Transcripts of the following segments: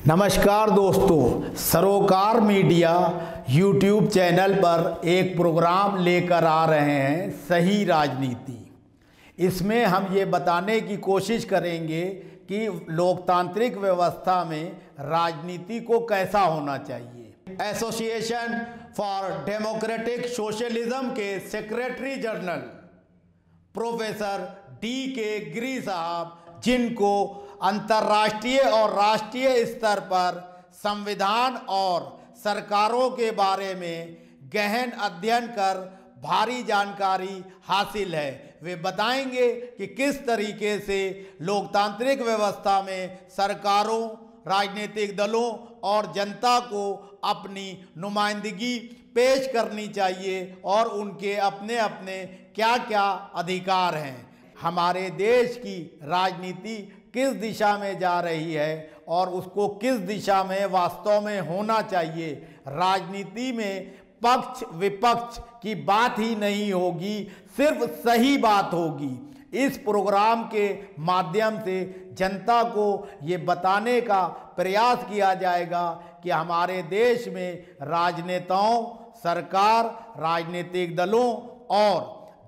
नमस्कार दोस्तों, सरोकार मीडिया यूट्यूब चैनल पर एक प्रोग्राम लेकर आ रहे हैं सही राजनीति। इसमें हम ये बताने की कोशिश करेंगे कि लोकतांत्रिक व्यवस्था में राजनीति को कैसा होना चाहिए। एसोसिएशन फॉर डेमोक्रेटिक सोशलिज्म के सेक्रेटरी जनरल प्रोफेसर D.K. गिरी साहब, जिनको अंतर्राष्ट्रीय और राष्ट्रीय स्तर पर संविधान और सरकारों के बारे में गहन अध्ययन कर भारी जानकारी हासिल है, वे बताएंगे कि किस तरीके से लोकतांत्रिक व्यवस्था में सरकारों, राजनीतिक दलों और जनता को अपनी नुमाइंदगी पेश करनी चाहिए और उनके अपने अपने क्या क्या अधिकार हैं। हमारे देश की राजनीति किस दिशा में जा रही है और उसको किस दिशा में वास्तव में होना चाहिए। राजनीति में पक्ष विपक्ष की बात ही नहीं होगी, सिर्फ सही बात होगी। इस प्रोग्राम के माध्यम से जनता को ये बताने का प्रयास किया जाएगा कि हमारे देश में राजनेताओं, सरकार, राजनीतिक दलों और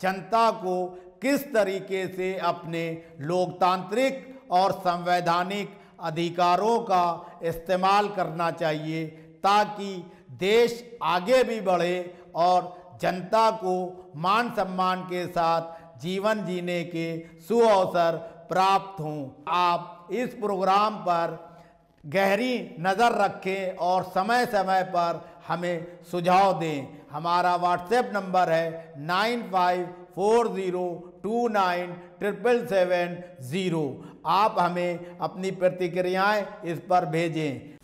जनता को किस तरीके से अपने लोकतांत्रिक और संवैधानिक अधिकारों का इस्तेमाल करना चाहिए, ताकि देश आगे भी बढ़े और जनता को मान सम्मान के साथ जीवन जीने के सुअवसर प्राप्त हों। आप इस प्रोग्राम पर गहरी नज़र रखें और समय समय पर हमें सुझाव दें। हमारा व्हाट्सएप नंबर है 9540297770। आप हमें अपनी प्रतिक्रियाएं इस पर भेजें।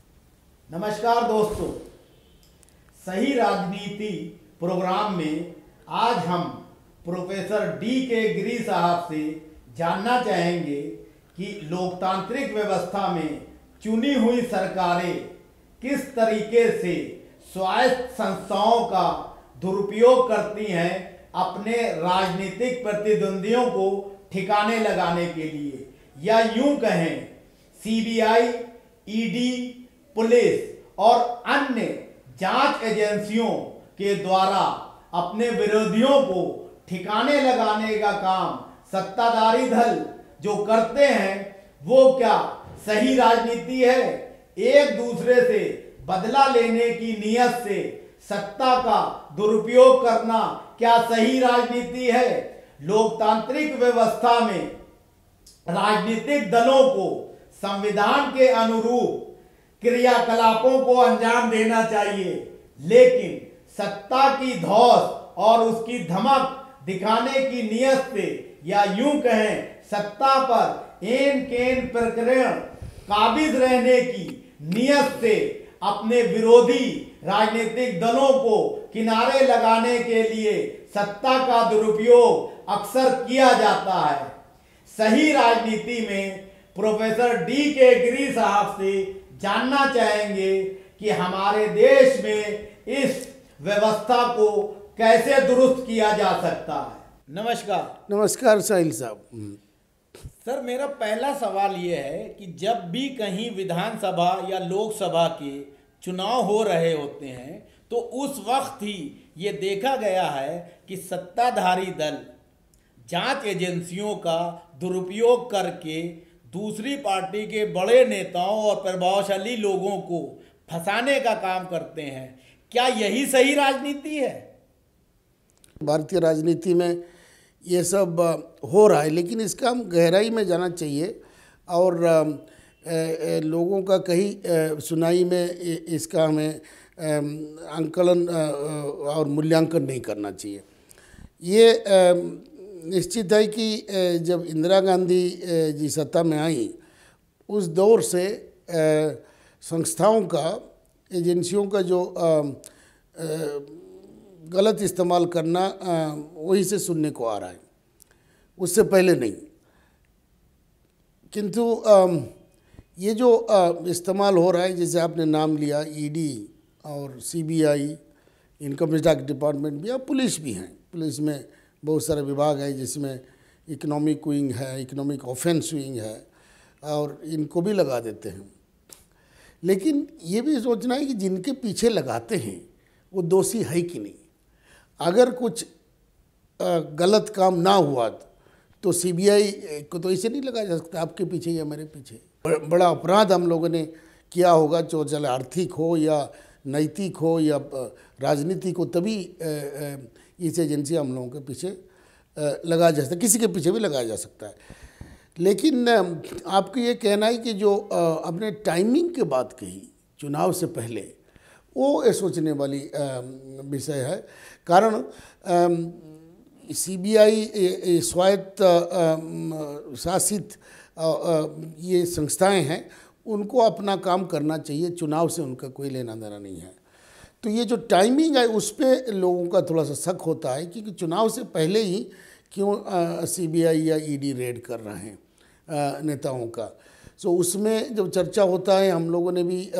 नमस्कार दोस्तों, सही राजनीति प्रोग्राम में आज हम प्रोफेसर D.K. गिरी साहब से जानना चाहेंगे कि लोकतांत्रिक व्यवस्था में चुनी हुई सरकारें किस तरीके से स्वायत्त संस्थाओं का दुरुपयोग करती हैं अपने राजनीतिक प्रतिद्वंदियों को ठिकाने लगाने के लिए, या यूं कहें CBI, ED, पुलिस और अन्य जांच एजेंसियों के द्वारा अपने विरोधियों को ठिकाने लगाने का काम सत्ताधारी दल जो करते हैं, वो क्या सही राजनीति है? एक दूसरे से बदला लेने की नीयत से सत्ता का दुरुपयोग करना क्या सही राजनीति है? लोकतांत्रिक व्यवस्था में राजनीतिक दलों को संविधान के अनुरूप क्रियाकलापों को अंजाम देना चाहिए, लेकिन सत्ता की धौस और उसकी धमक दिखाने की नीयत से, या यूं कहें सत्ता पर एन केन प्रकरण काबिज रहने की नीयत से अपने विरोधी राजनीतिक दलों को किनारे लगाने के लिए सत्ता का दुरुपयोग अक्सर किया जाता है। सही राजनीति में प्रोफेसर D.K. गिरी साहब से जानना चाहेंगे कि हमारे देश में इस व्यवस्था को कैसे दुरुस्त किया जा सकता है। नमस्कार। नमस्कार साहिल साहब। सर, मेरा पहला सवाल ये है कि जब भी कहीं विधानसभा या लोकसभा के चुनाव हो रहे होते हैं तो उस वक्त ही ये देखा गया है कि सत्ताधारी दल जांच एजेंसियों का दुरुपयोग करके दूसरी पार्टी के बड़े नेताओं और प्रभावशाली लोगों को फंसाने का काम करते हैं। क्या यही सही राजनीति है? भारतीय राजनीति में ये सब हो रहा है, लेकिन इसका हम गहराई में जाना चाहिए और लोगों का कहीं सुनाई में इसका हमें आंकलन और मूल्यांकन नहीं करना चाहिए। ये निश्चित है कि जब इंदिरा गांधी जी सत्ता में आई, उस दौर से संस्थाओं का, एजेंसियों का जो गलत इस्तेमाल करना वहीं से सुनने को आ रहा है, उससे पहले नहीं। किंतु ये जो इस्तेमाल हो रहा है, जैसे आपने नाम लिया ED और CBI, इनकम टैक्स डिपार्टमेंट भी, और पुलिस भी हैं। पुलिस में बहुत सारे विभाग है, जिसमें इकोनॉमिक विंग है, इकोनॉमिक ऑफेंस विंग है, और इनको भी लगा देते हैं। लेकिन ये भी सोचना है कि जिनके पीछे लगाते हैं वो दोषी है कि नहीं। अगर कुछ गलत काम ना हुआ तो सीबीआई को तो इसे नहीं लगाया जा सकता आपके पीछे या मेरे पीछे। बड़ा अपराध हम लोगों ने किया होगा, जो चले आर्थिक हो या नैतिक हो या राजनीतिक हो, तभी इस एजेंसी हम लोगों के पीछे लगाया जा सकता है, किसी के पीछे भी लगाया जा सकता है। लेकिन आपको ये कहना है कि जो आपने टाइमिंग की बात कही चुनाव से पहले, वो सोचने वाली विषय है। कारण सीबीआई स्वायत्त शासित ये संस्थाएं हैं, उनको अपना काम करना चाहिए, चुनाव से उनका कोई लेना देना नहीं है। तो ये जो टाइमिंग है उस पर लोगों का थोड़ा सा शक होता है कि चुनाव से पहले ही क्यों सीबीआई या ईडी रेड कर रहे हैं नेताओं का। सो उसमें जब चर्चा होता है, हम लोगों ने भी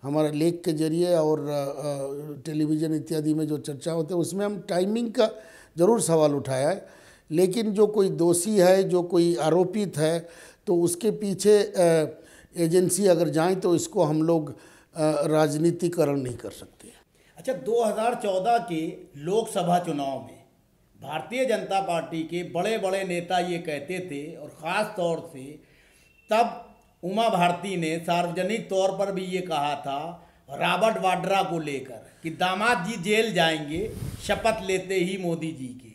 हमारा लेख के जरिए और टेलीविज़न इत्यादि में जो चर्चा होता है उसमें हम टाइमिंग का ज़रूर सवाल उठाया है। लेकिन जो कोई दोषी है, जो कोई आरोपित है, तो उसके पीछे एजेंसी अगर जाए तो इसको हम लोग राजनीतिकरण नहीं कर सकते। अच्छा, 2014 के लोकसभा चुनाव में भारतीय जनता पार्टी के बड़े बड़े नेता ये कहते थे, और ख़ास तौर से तब उमा भारती ने सार्वजनिक तौर पर भी ये कहा था रॉबर्ट वाड्रा को लेकर कि दामाद जी जेल जाएंगे शपथ लेते ही मोदी जी के।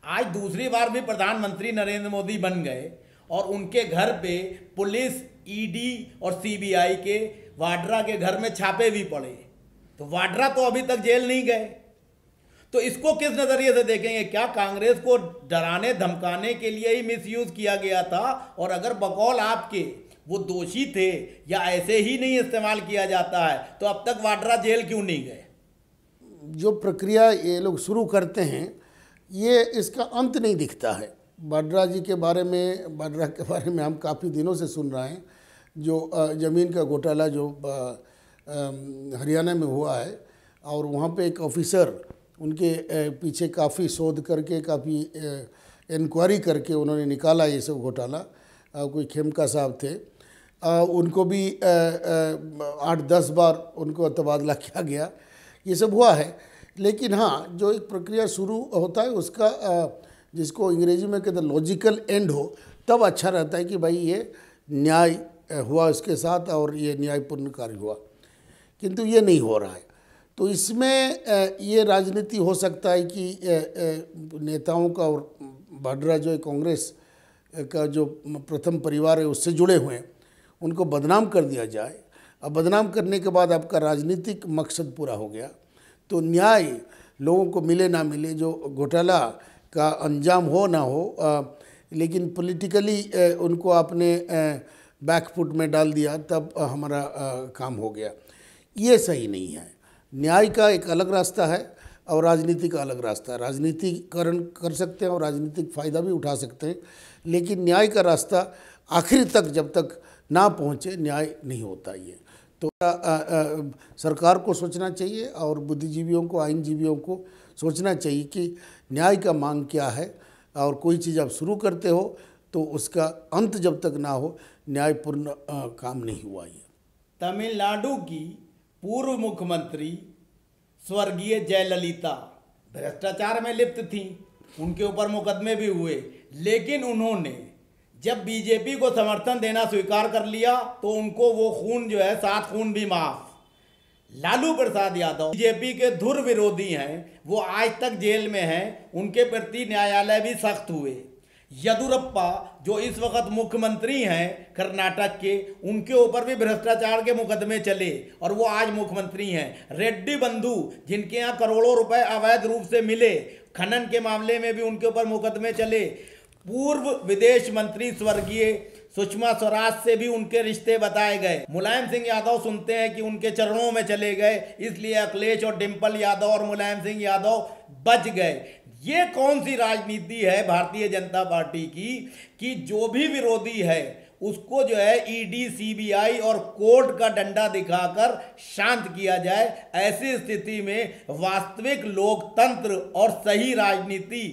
आज दूसरी बार भी प्रधानमंत्री नरेंद्र मोदी बन गए और उनके घर पे पुलिस, ईडी और सीबीआई के वाड्रा के घर में छापे भी पड़े, तो वाड्रा तो अभी तक जेल नहीं गए। तो इसको किस नज़रिए से देखेंगे? क्या कांग्रेस को डराने धमकाने के लिए ही मिसयूज किया गया था? और अगर बकौल आपके वो दोषी थे या ऐसे ही नहीं इस्तेमाल किया जाता है तो अब तक वाड्रा जेल क्यों नहीं गए? जो प्रक्रिया ये लोग शुरू करते हैं, ये इसका अंत नहीं दिखता है। वाड्रा के बारे में हम काफ़ी दिनों से सुन रहे हैं। जो ज़मीन का घोटाला जो हरियाणा में हुआ है, और वहाँ पे एक ऑफिसर उनके पीछे काफ़ी शोध करके, काफ़ी इंक्वायरी करके उन्होंने निकाला ये सब घोटाला। कोई खेमका साहब थे, उनको भी 8-10 बार उनको तबादला किया गया, ये सब हुआ है। लेकिन हाँ, जो एक प्रक्रिया शुरू होता है उसका जिसको अंग्रेजी में कहते हैं लॉजिकल एंड हो, तब अच्छा रहता है कि भाई ये न्याय हुआ इसके साथ और ये न्यायपूर्ण कार्य हुआ। किंतु ये नहीं हो रहा है, तो इसमें ये राजनीति हो सकता है कि नेताओं का, और वाड्रा जो कांग्रेस का जो प्रथम परिवार है उससे जुड़े हुए हैं, उनको बदनाम कर दिया जाए। अब बदनाम करने के बाद आपका राजनीतिक मकसद पूरा हो गया, तो न्याय लोगों को मिले ना मिले, जो घोटाला का अंजाम हो ना हो, लेकिन पॉलिटिकली उनको आपने बैकफुट में डाल दिया, तब हमारा काम हो गया। ये सही नहीं है। न्याय का एक अलग रास्ता है और राजनीति का अलग रास्ता है। राजनीतिकरण कर सकते हैं और राजनीतिक फ़ायदा भी उठा सकते हैं, लेकिन न्याय का रास्ता आखिर तक जब तक ना पहुँचे न्याय नहीं होता। ये तो सरकार को सोचना चाहिए और बुद्धिजीवियों को, आइनजीवियों को सोचना चाहिए कि न्याय का मांग क्या है, और कोई चीज़ आप शुरू करते हो तो उसका अंत जब तक ना हो, न्यायपूर्ण काम नहीं हुआ। ये तमिलनाडु की पूर्व मुख्यमंत्री स्वर्गीय जयललिता भ्रष्टाचार में लिप्त थी, उनके ऊपर मुकदमे भी हुए, लेकिन उन्होंने जब बीजेपी को समर्थन देना स्वीकार कर लिया तो उनको वो खून जो है 7 खून भी माफ। लालू प्रसाद यादव बीजेपी के धुर विरोधी हैं, वो आज तक जेल में हैं, उनके प्रति न्यायालय भी सख्त हुए। येदियुरप्पा जो इस वक्त मुख्यमंत्री हैं कर्नाटक के, उनके ऊपर भी भ्रष्टाचार के मुकदमे चले और वो आज मुख्यमंत्री हैं। रेड्डी बंधु जिनके यहाँ करोड़ों रुपए अवैध रूप से मिले, खनन के मामले में भी उनके ऊपर मुकदमे चले। पूर्व विदेश मंत्री स्वर्गीय सुषमा स्वराज से भी उनके रिश्ते बताए गए। मुलायम सिंह यादव सुनते हैं कि उनके चरणों में चले गए, इसलिए अखिलेश और डिम्पल यादव और मुलायम सिंह यादव बच गए। ये कौन सी राजनीति है भारतीय जनता पार्टी की कि जो भी विरोधी है उसको जो है ईडी, सीबीआई और कोर्ट का डंडा दिखाकर शांत किया जाए? ऐसी स्थिति में वास्तविक लोकतंत्र और सही राजनीति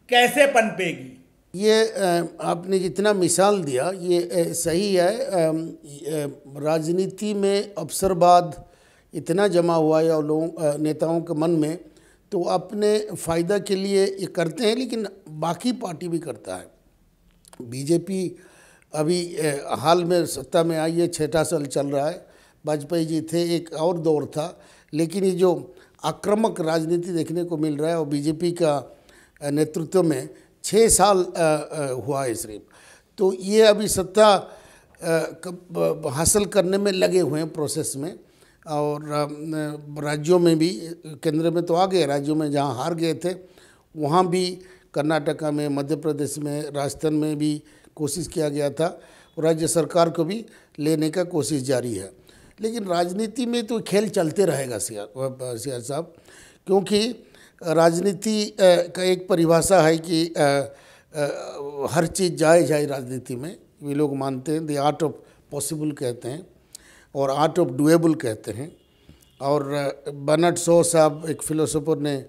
कैसे पनपेगी? ये आपने जितना मिसाल दिया ये सही है। राजनीति में अवसरवाद इतना जमा हुआ है और लोगों नेताओं के मन में, तो अपने फ़ायदा के लिए ये करते हैं, लेकिन बाकी पार्टी भी करता है। बीजेपी अभी हाल में सत्ता में आई है, 6 साल चल रहा है। वाजपेयी जी थे, एक और दौर था, लेकिन ये जो आक्रामक राजनीति देखने को मिल रहा है और बीजेपी का नेतृत्व में 6 साल हुआ है सिर्फ, तो ये अभी सत्ता हासिल करने में लगे हुए हैं प्रोसेस में। और राज्यों में भी, केंद्र में तो आ गए, राज्यों में जहाँ हार गए थे वहाँ भी, कर्नाटका में, मध्य प्रदेश में, राजस्थान में भी कोशिश किया गया था और राज्य सरकार को भी लेने का कोशिश जारी है। लेकिन राजनीति में तो खेल चलते रहेगा सियार साहब, क्योंकि राजनीति का एक परिभाषा है कि हर चीज़ जायज़ है राजनीति में। वे लोग मानते हैं, द आर्ट ऑफ पॉसिबल कहते हैं और आर्ट ऑफ डुएबल कहते हैं। और बर्नार्ड शॉ साहब, एक फिलोसोफर, ने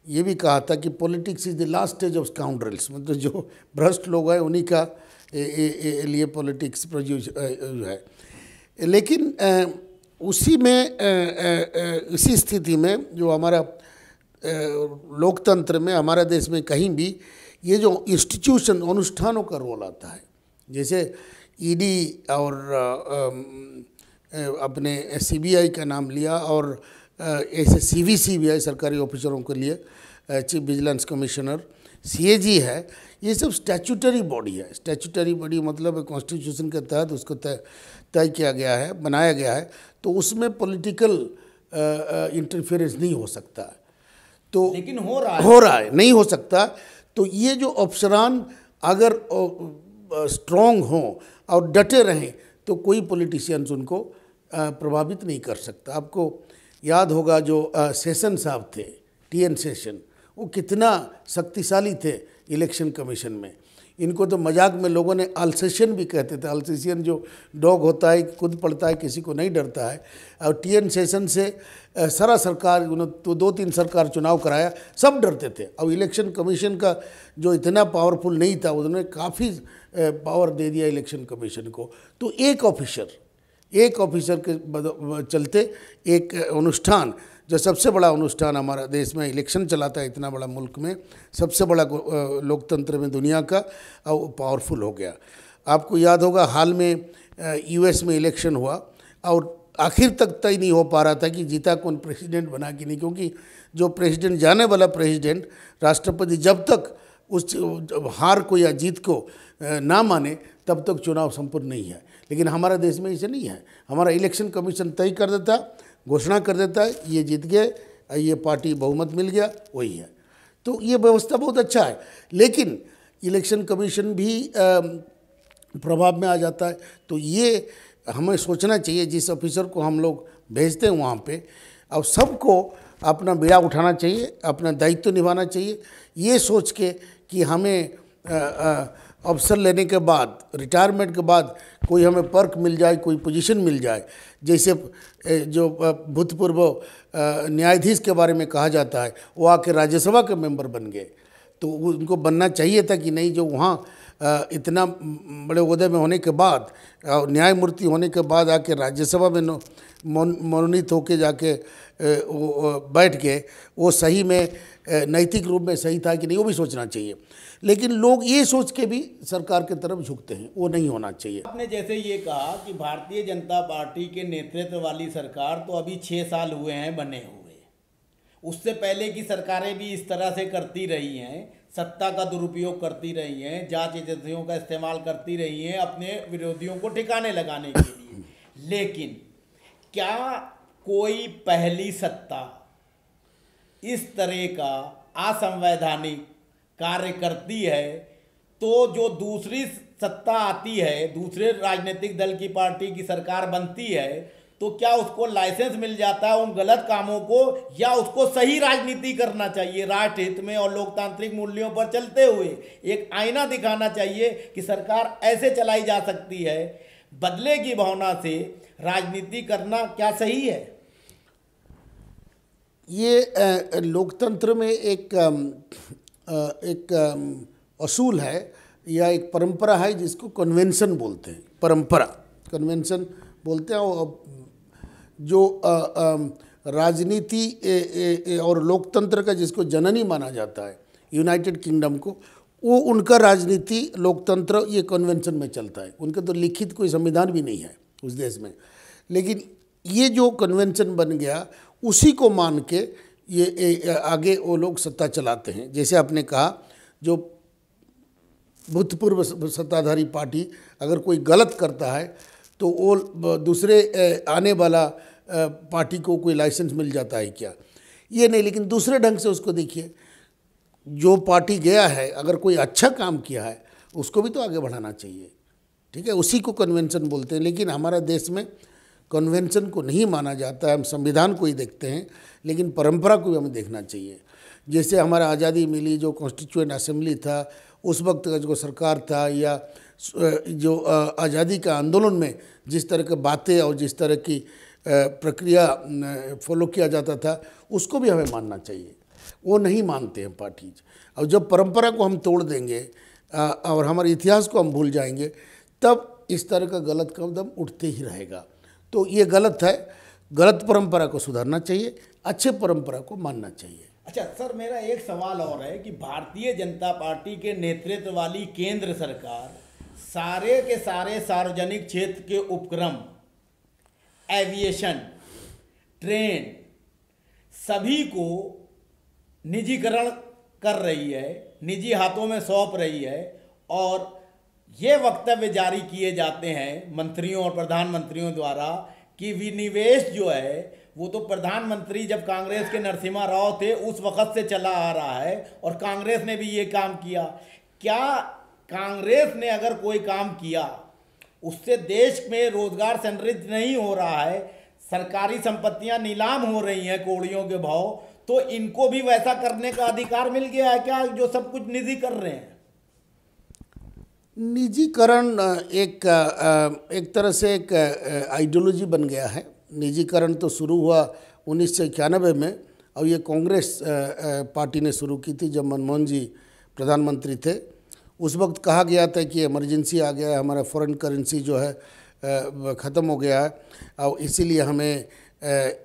ये भी कहा था कि politics is the last stage of scoundrels, मतलब जो भ्रष्ट लोग हैं उन्हीं का लिए पॉलिटिक्स प्रोड्यूस है। लेकिन उसी में इसी स्थिति में जो हमारा लोकतंत्र में, हमारे देश में कहीं भी ये जो इंस्टीट्यूशन, अनुष्ठानों का रोल आता है, जैसे ईडी और अपने सीबीआई का नाम लिया, और ऐसे सीवीसी भी है सरकारी ऑफिसरों के लिए, चीफ विजिलेंस कमिश्नर, सीएजी है। ये सब स्टैट्यूटरी बॉडी है। स्टैट्यूटरी बॉडी मतलब कॉन्स्टिट्यूशन के तहत उसको तय किया गया है, बनाया गया है, तो उसमें पॉलिटिकल इंटरफेरेंस नहीं हो सकता। तो लेकिन हो रहा है, नहीं हो सकता। तो ये जो अफसरान अगर स्ट्रॉन्ग हों और डटे रहें तो कोई पॉलिटिशियंस उनको प्रभावित नहीं कर सकता। आपको याद होगा जो सेशन साहब थे, टीएन सेशन, वो कितना शक्तिशाली थे इलेक्शन कमीशन में। इनको तो मजाक में लोगों ने अल्सेशियन भी कहते थे। अल्सेशियन जो डॉग होता है, खुद पड़ता है, किसी को नहीं डरता है। और टीएन सेशन से सारा सरकार, उन्होंने तो 2-3 सरकार चुनाव कराया, सब डरते थे। और इलेक्शन कमीशन का जो इतना पावरफुल नहीं था, उन्होंने काफ़ी पावर दे दिया इलेक्शन कमीशन को। तो एक ऑफिसर के चलते एक अनुष्ठान, जो सबसे बड़ा अनुष्ठान हमारा देश में इलेक्शन चलाता है, इतना बड़ा मुल्क में, सबसे बड़ा लोकतंत्र में दुनिया का, और पावरफुल हो गया। आपको याद होगा हाल में यूएस में इलेक्शन हुआ और आखिर तक तय नहीं हो पा रहा था कि जीता कौन, प्रेसिडेंट बना कि नहीं, क्योंकि जो प्रेसिडेंट, जाने वाला प्रेसिडेंट, राष्ट्रपति जब तक उस हार को या जीत को ना माने तब तक चुनाव संपूर्ण नहीं है। लेकिन हमारा देश में ऐसे नहीं है। हमारा इलेक्शन कमीशन तय कर देता, घोषणा कर देता है, ये जीत गए, ये पार्टी बहुमत मिल गया, वही है। तो ये व्यवस्था बहुत अच्छा है। लेकिन इलेक्शन कमीशन भी प्रभाव में आ जाता है। तो ये हमें सोचना चाहिए, जिस ऑफिसर को हम लोग भेजते हैं वहाँ पे, और सबको अपना बीड़ा उठाना चाहिए, अपना दायित्व निभाना चाहिए, ये सोच के कि हमें अवसर लेने के बाद, रिटायरमेंट के बाद कोई हमें पर्क मिल जाए, कोई पोजीशन मिल जाए। जैसे जो भूतपूर्व न्यायाधीश के बारे में कहा जाता है, वो आके राज्यसभा के मेंबर बन गए, तो उनको बनना चाहिए था कि नहीं, जो वहाँ इतना बड़े ओहदे में होने के बाद, न्यायमूर्ति होने के बाद आके राज्यसभा में मनोनीत होके जाके बैठ गए, वो सही में नैतिक रूप में सही था कि नहीं, वो भी सोचना चाहिए। लेकिन लोग ये सोच के भी सरकार की तरफ झुकते हैं, वो नहीं होना चाहिए। आपने जैसे ये कहा कि भारतीय जनता पार्टी के नेतृत्व वाली सरकार तो अभी 6 साल हुए हैं बने हुए, उससे पहले की सरकारें भी इस तरह से करती रही हैं, सत्ता का दुरुपयोग करती रही हैं, जांच एजेंसियों का इस्तेमाल करती रही हैं अपने विरोधियों को ठिकाने लगाने के लिए। लेकिन क्या कोई पहली सत्ता इस तरह का असंवैधानिक कार्य करती है तो जो दूसरी सत्ता आती है, दूसरे राजनीतिक दल की पार्टी की सरकार बनती है, तो क्या उसको लाइसेंस मिल जाता है उन गलत कामों को, या उसको सही राजनीति करना चाहिए, राष्ट्र हित में और लोकतांत्रिक मूल्यों पर चलते हुए एक आईना दिखाना चाहिए कि सरकार ऐसे चलाई जा सकती है। बदले की भावना से राजनीति करना क्या सही है? ये लोकतंत्र में एक असूल है या एक परंपरा है जिसको कन्वेंशन बोलते हैं। परंपरा कन्वेंशन बोलते हैं। और जो राजनीति और लोकतंत्र का जिसको जननी माना जाता है यूनाइटेड किंगडम को, वो उनका राजनीति लोकतंत्र ये कन्वेंशन में चलता है। उनका तो लिखित कोई संविधान भी नहीं है उस देश में, लेकिन ये जो कन्वेंशन बन गया उसी को मान के ये आगे वो लोग सत्ता चलाते हैं। जैसे आपने कहा, जो भूतपूर्व सत्ताधारी पार्टी अगर कोई गलत करता है तो वो दूसरे आने वाला पार्टी को कोई लाइसेंस मिल जाता है क्या? ये नहीं, लेकिन दूसरे ढंग से उसको देखिए, जो पार्टी गया है अगर कोई अच्छा काम किया है उसको भी तो आगे बढ़ाना चाहिए, ठीक है, उसी को कन्वेंशन बोलते हैं। लेकिन हमारा देश में कन्वेंशन को नहीं माना जाता है, हम संविधान को ही देखते हैं, लेकिन परंपरा को भी हमें देखना चाहिए। जैसे हमारा आज़ादी मिली, जो कॉन्स्टिट्यूएंट असेंबली था उस वक्त का जो सरकार था, या जो आज़ादी का आंदोलन में जिस तरह की बातें और जिस तरह की प्रक्रिया फॉलो किया जाता था, उसको भी हमें मानना चाहिए। वो नहीं मानते हैं पार्टीज। और जब परंपरा को हम तोड़ देंगे और हमारे इतिहास को हम भूल जाएंगे, तब इस तरह का गलत कदम उठते ही रहेगा। तो ये गलत है, गलत परंपरा को सुधारना चाहिए, अच्छे परंपरा को मानना चाहिए। अच्छा सर, मेरा एक सवाल और है कि भारतीय जनता पार्टी के नेतृत्व वाली केंद्र सरकार सारे के सारे सार्वजनिक क्षेत्र के उपक्रम, एविएशन, ट्रेन, सभी को निजीकरण कर रही है, निजी हाथों में सौंप रही है। और ये वक्तव्य जारी किए जाते हैं मंत्रियों और प्रधानमंत्रियों द्वारा कि विनिवेश जो है वो तो प्रधानमंत्री जब कांग्रेस के नरसिम्हा राव थे उस वक्त से चला आ रहा है, और कांग्रेस ने भी ये काम किया। क्या कांग्रेस ने अगर कोई काम किया उससे देश में रोजगार सृजित नहीं हो रहा है, सरकारी संपत्तियां नीलाम हो रही हैं कौड़ियों के भाव, तो इनको भी वैसा करने का अधिकार मिल गया है क्या जो सब कुछ निजी कर रहे हैं? निजीकरण एक तरह से एक आइडियोलॉजी बन गया है। निजीकरण तो शुरू हुआ 1991 में, और ये कांग्रेस पार्टी ने शुरू की थी जब मनमोहन जी प्रधानमंत्री थे। उस वक्त कहा गया था कि इमरजेंसी आ गया है, हमारा फॉरेन करेंसी जो है ख़त्म हो गया है, और इसीलिए हमें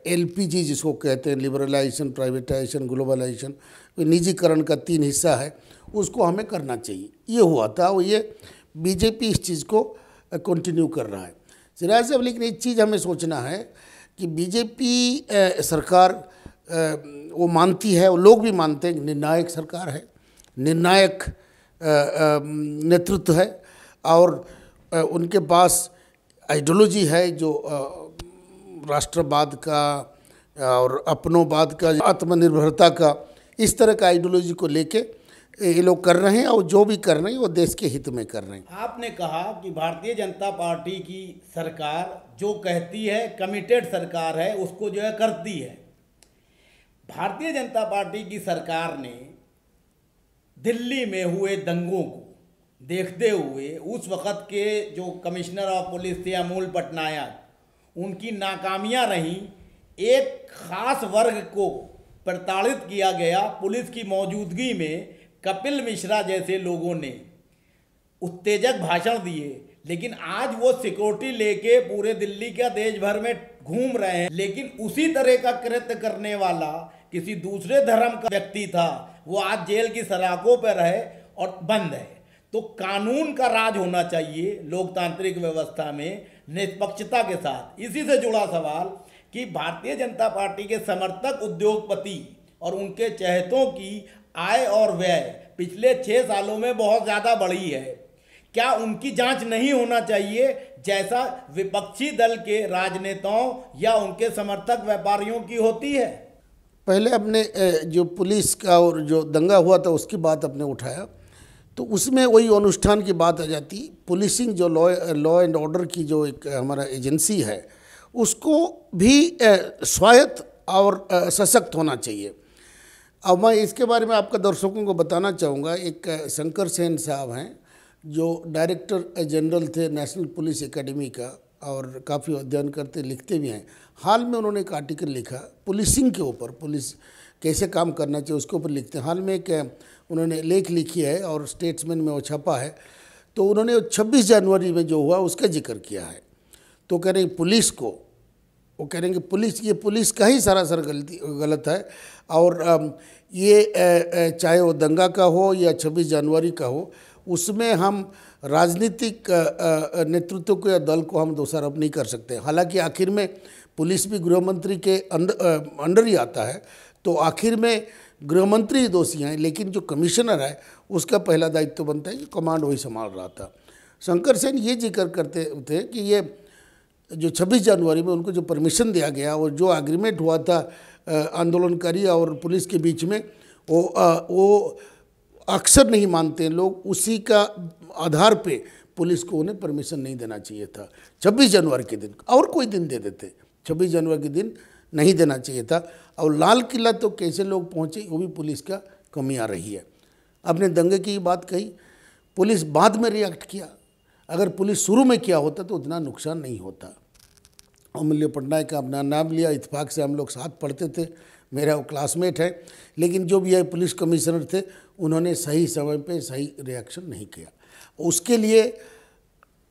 LPG जिसको कहते हैं, लिबरलाइजेशन, प्राइवेटाइजेशन, ग्लोबलाइजेशन, निजीकरण का 3 हिस्सा है, उसको हमें करना चाहिए। ये हुआ था, और ये बीजेपी इस चीज़ को कंटिन्यू कर रहा है सिराज साहब। लेकिन एक चीज़ हमें सोचना है कि बीजेपी सरकार वो मानती है, और लोग भी मानते हैं, निर्णायक सरकार है, निर्णायक नेतृत्व है, और उनके पास आइडियोलॉजी है जो राष्ट्रवाद का और अपनोवाद का, आत्मनिर्भरता का, इस तरह का आइडियोलॉजी को लेके ये लोग कर रहे हैं, और जो भी कर रहे हैं वो देश के हित में कर रहे हैं। आपने कहा कि भारतीय जनता पार्टी की सरकार जो कहती है, कमिटेड सरकार है, उसको जो है करती है। भारतीय जनता पार्टी की सरकार ने दिल्ली में हुए दंगों को देखते हुए उस वक़्त के जो कमिश्नर ऑफ पुलिस थे अमूल पटनायक, उनकी नाकामियां रहीं। एक खास वर्ग को प्रताड़ित किया गया। पुलिस की मौजूदगी में कपिल मिश्रा जैसे लोगों ने उत्तेजक भाषण दिए, लेकिन आज वो सिक्योरिटी लेके पूरे दिल्ली का देश भर में घूम रहे हैं। लेकिन उसी तरह का कृत्य करने वाला किसी दूसरे धर्म का व्यक्ति था, वो आज जेल की सलाखों पर है और बंद है। तो कानून का राज होना चाहिए लोकतांत्रिक व्यवस्था में, निष्पक्षता के साथ। इसी से जुड़ा सवाल कि भारतीय जनता पार्टी के समर्थक उद्योगपति और उनके चहेतों की आय और व्यय पिछले 6 सालों में बहुत ज़्यादा बढ़ी है। क्या उनकी जांच नहीं होना चाहिए, जैसा विपक्षी दल के राजनेताओं या उनके समर्थक व्यापारियों की होती है? पहले अपने जो पुलिस का और जो दंगा हुआ था उसकी बात अपने उठाया, तो उसमें वही अनुष्ठान की बात आ जाती। पुलिसिंग जो लॉ एंड ऑर्डर की जो एक हमारा एजेंसी है, उसको भी स्वायत्त और सशक्त होना चाहिए। अब मैं इसके बारे में आपका दर्शकों को बताना चाहूँगा। एक शंकर सेन साहब हैं जो डायरेक्टर जनरल थे नेशनल पुलिस एकेडमी का, और काफ़ी अध्ययन करते लिखते भी हैं। हाल में उन्होंने एक आर्टिकल लिखा पुलिसिंग के ऊपर, पुलिस कैसे काम करना चाहिए उसके ऊपर लिखते हैं। हाल में एक उन्होंने लेख लिखी है और स्टेट्समैन में वो छपा है, तो उन्होंने 26 जनवरी में जो हुआ उसका जिक्र किया है। तो कह रहे हैं पुलिस को, वो कह रहे हैं कि पुलिस का ही सरासर गलत है, और ये चाहे वो दंगा का हो या 26 जनवरी का हो, उसमें हम राजनीतिक नेतृत्व को या दल को हम दोषारोप नहीं कर सकते। हालांकि आखिर में पुलिस भी गृह मंत्री के अंडर ही आता है, तो आखिर में गृह मंत्री ही दोषी हैं, लेकिन जो कमिश्नर है उसका पहला दायित्व तो बनता है कि कमांड वही संभाल रहा था। शंकर सेन ये जिक्र करते थे कि ये जो 26 जनवरी में उनको जो परमिशन दिया गया और जो एग्रीमेंट हुआ था आंदोलनकारी और पुलिस के बीच में, वो अक्सर नहीं मानते हैं लोग, उसी का आधार पे पुलिस को उन्हें परमिशन नहीं देना चाहिए था 26 जनवरी के दिन, और कोई दिन दे देते, 26 जनवरी के दिन नहीं देना चाहिए था। और लाल किला तो कैसे लोग पहुँचे वो भी पुलिस का कमी आ रही है। आपने दंगे की बात कही, पुलिस बाद में रिएक्ट किया, अगर पुलिस शुरू में किया होता तो उतना नुकसान नहीं होता। अमूल्य पटनायक का अपना नाम लिया, इत्तेफाक से हम लोग साथ पढ़ते थे, मेरा वो क्लासमेट है, लेकिन जो भी पुलिस कमिश्नर थे उन्होंने सही समय पे सही रिएक्शन नहीं किया। उसके लिए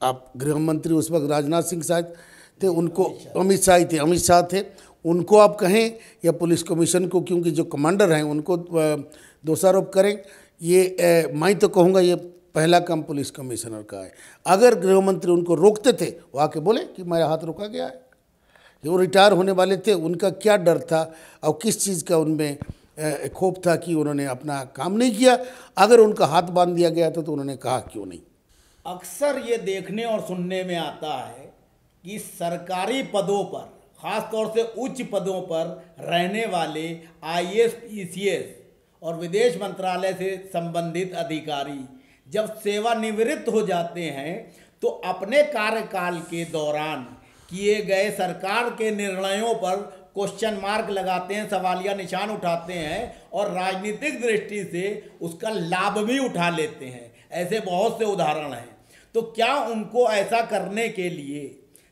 आप गृह मंत्री उस वक्त राजनाथ सिंह शायद थे, उनको अमित शाह थे, उनको आप कहें या पुलिस कमीशन को, क्योंकि जो कमांडर हैं उनको दोषारोप करें, ये मैं तो कहूँगा ये पहला काम पुलिस कमिश्नर का है। अगर गृह मंत्री उनको रोकते थे, वो आके बोले कि मेरा हाथ रोका गया है, वो रिटायर होने वाले थे, उनका क्या डर था और किस चीज़ का उनमें खौफ था कि उन्होंने अपना काम नहीं किया। अगर उनका हाथ बांध दिया गया था तो उन्होंने कहा क्यों नहीं। अक्सर ये देखने और सुनने में आता है कि सरकारी पदों पर, खासतौर से उच्च पदों पर रहने वाले IAS, PCS और विदेश मंत्रालय से संबंधित अधिकारी जब सेवानिवृत्त हो जाते हैं तो अपने कार्यकाल के दौरान किए गए सरकार के निर्णयों पर क्वेश्चन मार्क लगाते हैं, सवालिया निशान उठाते हैं और राजनीतिक दृष्टि से उसका लाभ भी उठा लेते हैं। ऐसे बहुत से उदाहरण हैं। तो क्या उनको ऐसा करने के लिए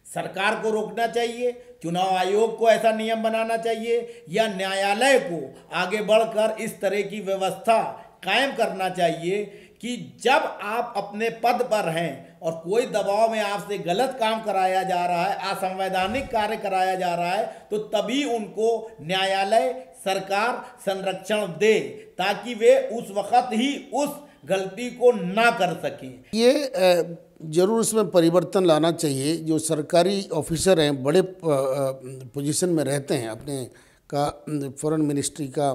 सरकार को रोकना चाहिए, चुनाव आयोग को ऐसा नियम बनाना चाहिए, या न्यायालय को आगे बढ़कर इस तरह की व्यवस्था कायम करना चाहिए कि जब आप अपने पद पर हैं और कोई दबाव में आपसे गलत काम कराया जा रहा है, असंवैधानिक कार्य कराया जा रहा है, तो तभी उनको न्यायालय, सरकार संरक्षण दे ताकि वे उस वक्त ही उस गलती को ना कर सकें। ये जरूर इसमें परिवर्तन लाना चाहिए। जो सरकारी ऑफिसर हैं, बड़े पोजीशन में रहते हैं, अपने का फॉरेन मिनिस्ट्री का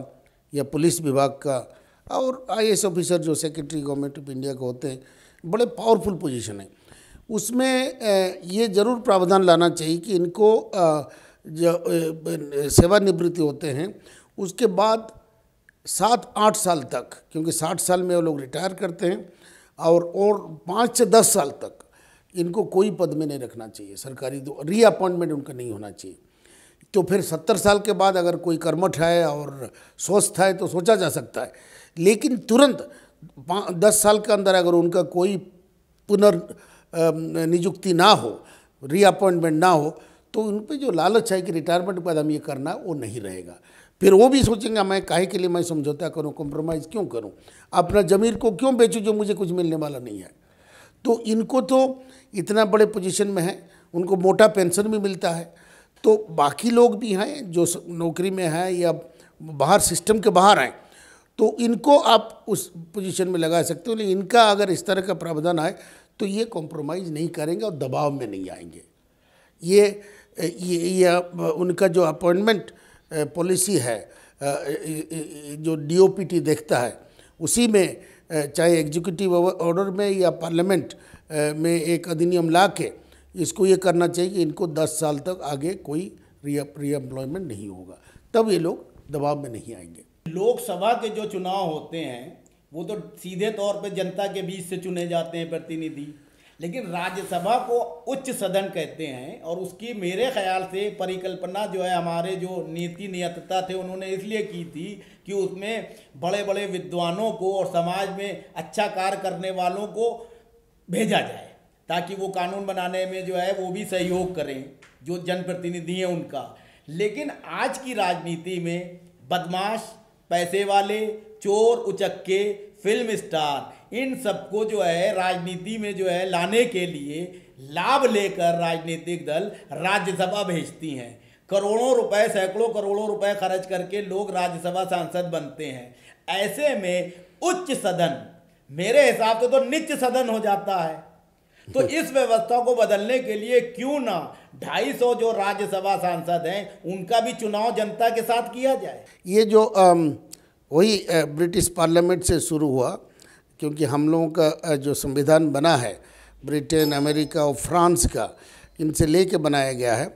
या पुलिस विभाग का, और IAS ऑफिसर जो सेक्रेटरी गवर्नमेंट ऑफ इंडिया के होते हैं, बड़े पावरफुल पोजीशन है, उसमें ये जरूर प्रावधान लाना चाहिए कि इनको जो सेवानिवृत्ति होते हैं उसके बाद 7-8 साल तक, क्योंकि 60 साल में वो लोग रिटायर करते हैं, और 5 से 10 साल तक इनको कोई पद में नहीं रखना चाहिए सरकारी, रीअपॉइंटमेंट उनका नहीं होना चाहिए। तो फिर 70 साल के बाद अगर कोई कर्मठ है और स्वस्थ है तो सोचा जा सकता है, लेकिन तुरंत 10 साल के अंदर अगर उनका कोई नियुक्ति ना हो, रीअपॉइंटमेंट ना हो, तो उन पर जो लालच है कि रिटायरमेंट के बाद हम ये करना, वो नहीं रहेगा। फिर वो भी सोचेंगे मैं काहे के लिए मैं समझौता करूं, कॉम्प्रोमाइज़ क्यों करूं, अपना ज़मीर को क्यों बेचूं जो मुझे कुछ मिलने वाला नहीं है। तो इनको तो इतना बड़े पोजीशन में है, उनको मोटा पेंशन भी मिलता है, तो बाकी लोग भी हैं जो नौकरी में हैं या बाहर सिस्टम के बाहर हैं, तो इनको आप उस पोजीशन में लगा सकते हो। लेकिन इनका अगर इस तरह का प्रावधान आए तो ये कॉम्प्रोमाइज़ नहीं करेंगे और दबाव में नहीं आएंगे। ये उनका जो अपॉइंटमेंट पॉलिसी है, जो DOPT देखता है, उसी में चाहे एग्जीक्यूटिव ऑर्डर में या पार्लियामेंट में एक अधिनियम ला के इसको ये करना चाहिए कि इनको 10 साल तक आगे कोई रीएम्प्लॉयमेंट नहीं होगा, तब ये लोग दबाव में नहीं आएंगे। लोकसभा के जो चुनाव होते हैं वो तो सीधे तौर पे जनता के बीच से चुने जाते हैं प्रतिनिधि, लेकिन राज्यसभा को उच्च सदन कहते हैं, और उसकी मेरे ख्याल से परिकल्पना जो है हमारे जो नीति नियतता थे उन्होंने इसलिए की थी कि उसमें बड़े बड़े विद्वानों को और समाज में अच्छा कार्य करने वालों को भेजा जाए ताकि वो कानून बनाने में जो है वो भी सहयोग करें, जो जनप्रतिनिधि हैं उनका। लेकिन आज की राजनीति में बदमाश, पैसे वाले, चोर उचक्के, फिल्म स्टार, इन सबको जो है राजनीति में जो है लाने के लिए लाभ लेकर राजनीतिक दल राज्यसभा भेजती हैं। करोड़ों रुपए, सैकड़ों करोड़ों रुपए खर्च करके लोग राज्यसभा सांसद बनते हैं। ऐसे में उच्च सदन मेरे हिसाब से तो नीच सदन हो जाता है। तो इस व्यवस्था को बदलने के लिए क्यों ना 250 जो राज्यसभा सांसद हैं उनका भी चुनाव जनता के साथ किया जाए। ये जो वही ब्रिटिश पार्लियामेंट से शुरू हुआ, क्योंकि हम लोगों का जो संविधान बना है ब्रिटेन, अमेरिका और फ्रांस का, इनसे लेके बनाया गया है।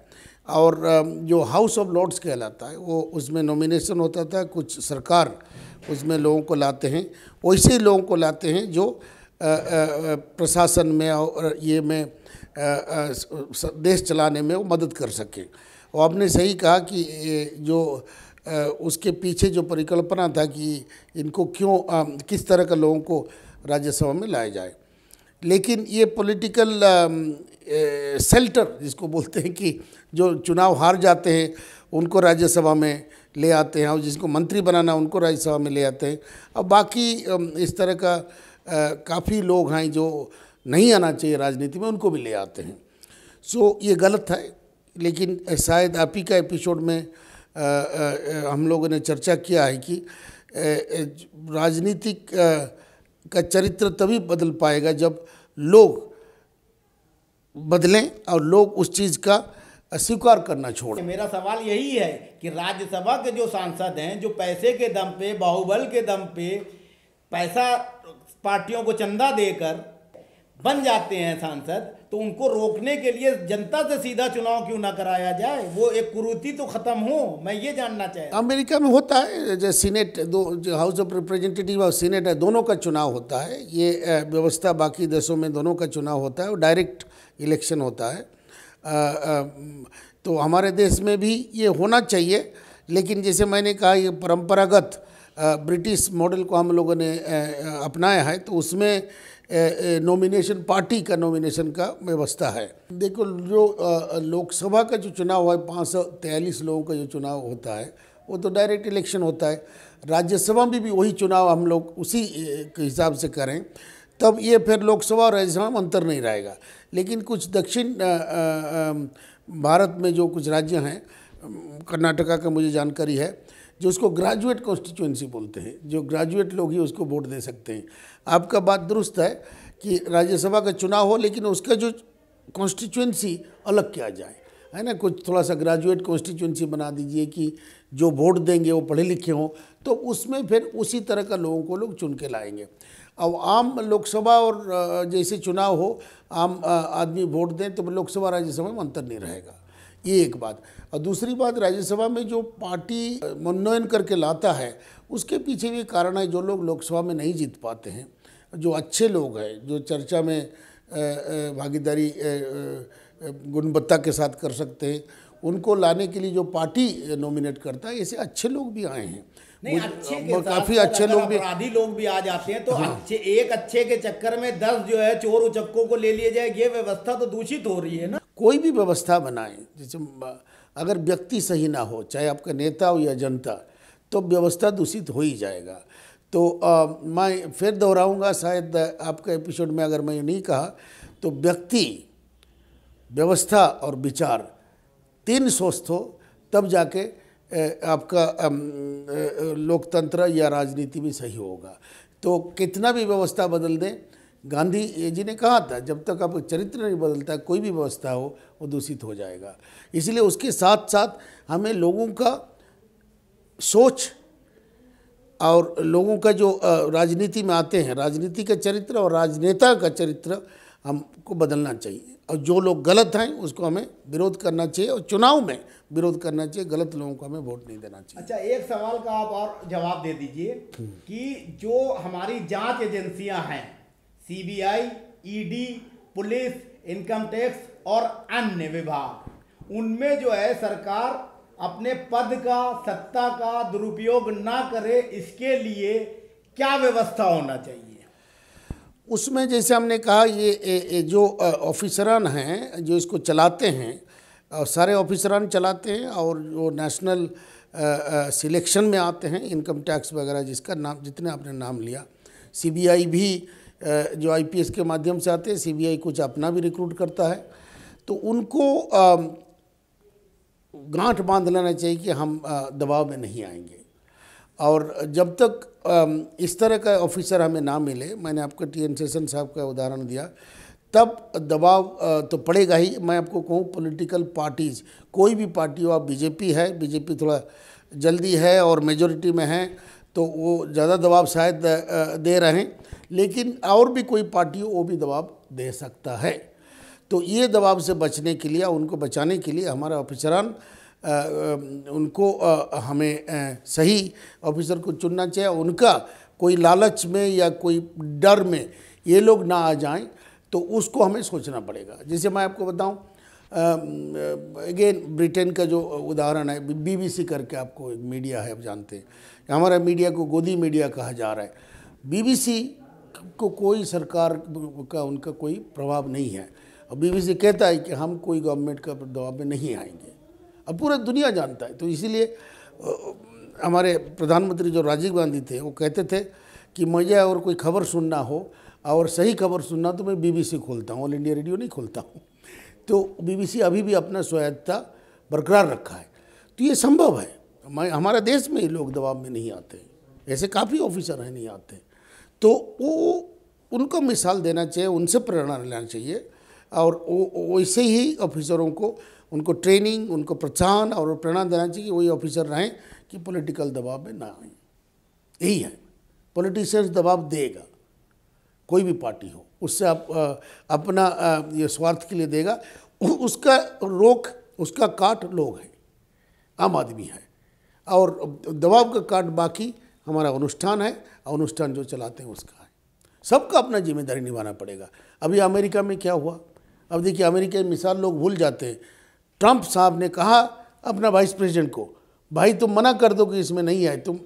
और जो हाउस ऑफ लॉर्ड्स कहलाता है वो, उसमें नॉमिनेशन होता था, कुछ सरकार उसमें लोगों को लाते हैं, वैसे लोगों को लाते हैं जो प्रशासन में और ये में देश चलाने में वो मदद कर सके। और आपने सही कहा कि जो उसके पीछे जो परिकल्पना था कि इनको क्यों किस तरह का लोगों को राज्यसभा में लाया जाए, लेकिन ये पॉलिटिकल शेल्टर जिसको बोलते हैं कि जो चुनाव हार जाते हैं उनको राज्यसभा में ले आते हैं, और जिसको मंत्री बनाना उनको राज्यसभा में ले आते हैं। अब बाकी इस तरह का काफ़ी लोग हैं जो नहीं आना चाहिए राजनीति में, उनको भी ले आते हैं। सो ये गलत है, लेकिन शायद आप ही का एपिसोड में हम लोगों ने चर्चा किया है कि राजनीतिक का चरित्र तभी बदल पाएगा जब लोग बदलें और लोग उस चीज़ का स्वीकार करना छोड़ें। मेरा सवाल यही है कि राज्यसभा के जो सांसद हैं, जो पैसे के दम पे, बाहुबल के दम पे, पैसा पार्टियों को चंदा देकर बन जाते हैं सांसद, तो उनको रोकने के लिए जनता से सीधा चुनाव क्यों ना कराया जाए, वो एक कुरीति तो खत्म हो। मैं ये जानना चाहता हूं। अमेरिका में होता है, जो सीनेट, दो जो हाउस ऑफ रिप्रेजेंटेटिव और सीनेट है, दोनों का चुनाव होता है। ये व्यवस्था बाकी देशों में दोनों का चुनाव होता है और डायरेक्ट इलेक्शन होता है। तो हमारे देश में भी ये होना चाहिए, लेकिन जैसे मैंने कहा ये परंपरागत ब्रिटिश मॉडल को हम लोगों ने अपनाया है, तो उसमें नॉमिनेशन, पार्टी का नॉमिनेशन का व्यवस्था है। देखो, जो लोकसभा का जो चुनाव है 543 लोगों का जो चुनाव होता है वो तो डायरेक्ट इलेक्शन होता है। राज्यसभा में भी वही चुनाव हम लोग उसी के हिसाब से करें, तब ये फिर लोकसभा और राज्यसभा में अंतर नहीं रहेगा। लेकिन कुछ दक्षिण भारत में जो कुछ राज्य हैं, कर्नाटका का मुझे जानकारी है, जो उसको ग्रेजुएट कॉन्स्टिट्यूएंसी बोलते हैं, जो ग्रेजुएट लोग ही उसको वोट दे सकते हैं। आपका बात दुरुस्त है कि राज्यसभा का चुनाव हो, लेकिन उसका जो कॉन्स्टिट्यूएंसी अलग किया जाए, है ना। कुछ थोड़ा सा ग्रेजुएट कॉन्स्टिट्यूएंसी बना दीजिए कि जो वोट देंगे वो पढ़े लिखे हों, तो उसमें फिर उसी तरह का लोगों को लोग चुन के लाएंगे। अब आम लोकसभा और जैसे चुनाव हो, आम आदमी वोट दें, तो लोकसभा राज्यसभा में अंतर नहीं रहेगा। ये एक बात। और दूसरी बात, राज्यसभा में जो पार्टी मनोनयन करके लाता है उसके पीछे भी कारण है। जो लोग लोकसभा में नहीं जीत पाते हैं, जो अच्छे लोग हैं, जो चर्चा में भागीदारी गुणवत्ता के साथ कर सकते हैं, उनको लाने के लिए जो पार्टी नॉमिनेट करता है, ऐसे अच्छे लोग भी आए हैं। नहीं, अच्छे के काफ़ी अच्छे लोग भी, अपराधी लोग भी आ जाते हैं। तो अच्छे, एक अच्छे के चक्कर में 10 जो है चोर उचक्कों को ले लिए जाए, ये व्यवस्था तो दूषित हो रही है ना। कोई भी व्यवस्था बनाए, जैसे अगर व्यक्ति सही ना हो, चाहे आपका नेता हो या जनता, तो व्यवस्था दूषित हो ही जाएगा। तो मैं फिर दोहराऊंगा, शायद आपका एपिसोड में अगर मैं नहीं कहा, तो व्यक्ति, व्यवस्था और विचार तीन स्वस्थ हो, तब जाके आपका लोकतंत्र या राजनीति भी सही होगा। तो कितना भी व्यवस्था बदल दें, गांधी जी ने कहा था, जब तक आपका चरित्र नहीं बदलता, कोई भी व्यवस्था हो वो दूषित हो जाएगा। इसलिए उसके साथ साथ हमें लोगों का सोच और लोगों का जो राजनीति में आते हैं, राजनीति का चरित्र और राजनेता का चरित्र हमको बदलना चाहिए। और जो लोग गलत हैं उसको हमें विरोध करना चाहिए, और चुनाव में विरोध करना चाहिए। गलत लोगों को हमें वोट नहीं देना चाहिए। अच्छा, एक सवाल का आप और जवाब दे दीजिए कि जो हमारी जांच एजेंसियां हैं, CBI, ED, police, income tax और अन्य विभाग, उनमें जो है सरकार अपने पद का, सत्ता का दुरुपयोग ना करे, इसके लिए क्या व्यवस्था होना चाहिए? उसमें जैसे हमने कहा, ये जो ऑफिसरान हैं जो इसको चलाते हैं, और सारे ऑफिसरान चलाते हैं और वो नेशनल सिलेक्शन में आते हैं, इनकम टैक्स वगैरह जिसका नाम जितने आपने नाम लिया। सीबीआई भी जो आईपीएस के माध्यम से आते हैं, सीबीआई कुछ अपना भी रिक्रूट करता है। तो उनको गांठ बांध लेना चाहिए कि हम दबाव में नहीं आएंगे। और जब तक इस तरह का ऑफिसर हमें ना मिले, मैंने आपको टीएन शेषन साहब का उदाहरण दिया, तब दबाव तो पड़ेगा ही। मैं आपको कहूँ पॉलिटिकल पार्टीज़, कोई भी पार्टी हो, आप बीजेपी है, बीजेपी थोड़ा जल्दी है और मेजॉरिटी में है तो वो ज़्यादा दबाव शायद दे रहे हैं, लेकिन और भी कोई पार्टी हो वो भी दबाव दे सकता है। तो ये दबाव से बचने के लिए, उनको बचाने के लिए हमारा ऑफिसरान उनको हमें सही ऑफिसर को चुनना चाहिए। उनका कोई लालच में या कोई डर में ये लोग ना आ जाएं, तो उसको हमें सोचना पड़ेगा। जैसे मैं आपको बताऊं, अगेन ब्रिटेन का जो उदाहरण है, बीबीसी करके आपको एक मीडिया है, आप जानते हैं, हमारा मीडिया को गोदी मीडिया कहा जा रहा है। बीबीसी को कोई सरकार का उनका कोई प्रभाव नहीं है, और बीबीसी कहता है कि हम कोई गवर्नमेंट का दबाव में नहीं आएंगे, अब पूरा दुनिया जानता है। तो इसीलिए हमारे प्रधानमंत्री जो राजीव गांधी थे वो कहते थे कि मुझे अगर कोई खबर सुनना हो और सही खबर सुनना तो मैं बीबीसी खोलता हूँ, ऑल इंडिया रेडियो नहीं खोलता हूँ। तो बीबीसी अभी भी अपना स्वायत्ता बरकरार रखा है। तो ये संभव है, हमारे देश में ही लोग दबाव में नहीं आते, ऐसे काफ़ी ऑफिसर हैं नहीं आते। तो वो उनको मिसाल देना चाहिए, उनसे प्रेरणा लेना चाहिए, और वैसे ही ऑफिसरों को उनको ट्रेनिंग, उनको प्रोत्साहन और प्रेरणा देना चाहिए कि वही ऑफिसर रहें कि पॉलिटिकल दबाव में ना आए। यही है, पॉलिटिशियंस दबाव देगा, कोई भी पार्टी हो, उससे आप अपना ये स्वार्थ के लिए देगा, उसका रोक, उसका काट लोग हैं, आम आदमी है, और दबाव का काट बाकी हमारा अनुष्ठान है, अनुष्ठान जो चलाते हैं उसका है। सबका अपना जिम्मेदारी निभाना पड़ेगा। अभी अमेरिका में क्या हुआ, अब देखिए अमेरिका की मिसाल लोग भूल जाते हैं। ट्रंप साहब ने कहा अपना वाइस प्रेसिडेंट को, भाई तुम मना कर दो कि इसमें नहीं आए, तुम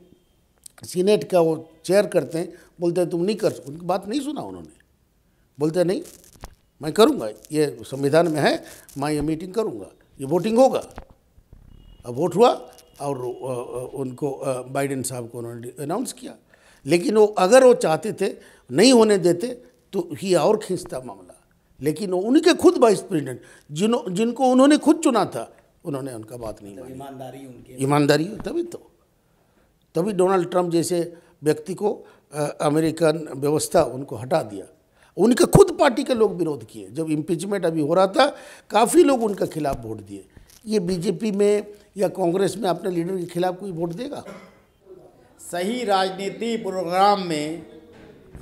सीनेट का वो चेयर करते हैं, बोलते हैं तुम नहीं कर सकते, उनकी बात नहीं सुना उन्होंने, बोलते नहीं मैं करूँगा, ये संविधान में है, मैं ये मीटिंग करूँगा, ये वोटिंग होगा। अब वोट हुआ और उनको बाइडेन साहब को उन्होंने अनाउंस किया, लेकिन वो अगर वो चाहते थे नहीं होने देते तो ही और खींचता मामला, लेकिन वो उनके खुद वाइस प्रेसिडेंट जिनको उन्होंने खुद चुना था, उन्होंने उनका बात नहीं मानी। ईमानदारी तभी डोनाल्ड ट्रंप जैसे व्यक्ति को अमेरिकन व्यवस्था उनको हटा दिया। उनके खुद पार्टी के लोग विरोध किए, जब इम्पीचमेंट अभी हो रहा था काफ़ी लोग उनके खिलाफ वोट दिए। ये बीजेपी में या कांग्रेस में अपने लीडर के खिलाफ कोई वोट देगा? सही राजनीति प्रोग्राम में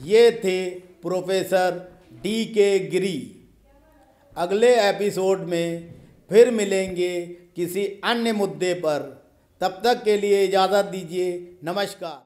ये थे प्रोफेसर DK गिरी। अगले एपिसोड में फिर मिलेंगे किसी अन्य मुद्दे पर, तब तक के लिए इजाज़त दीजिए। नमस्कार।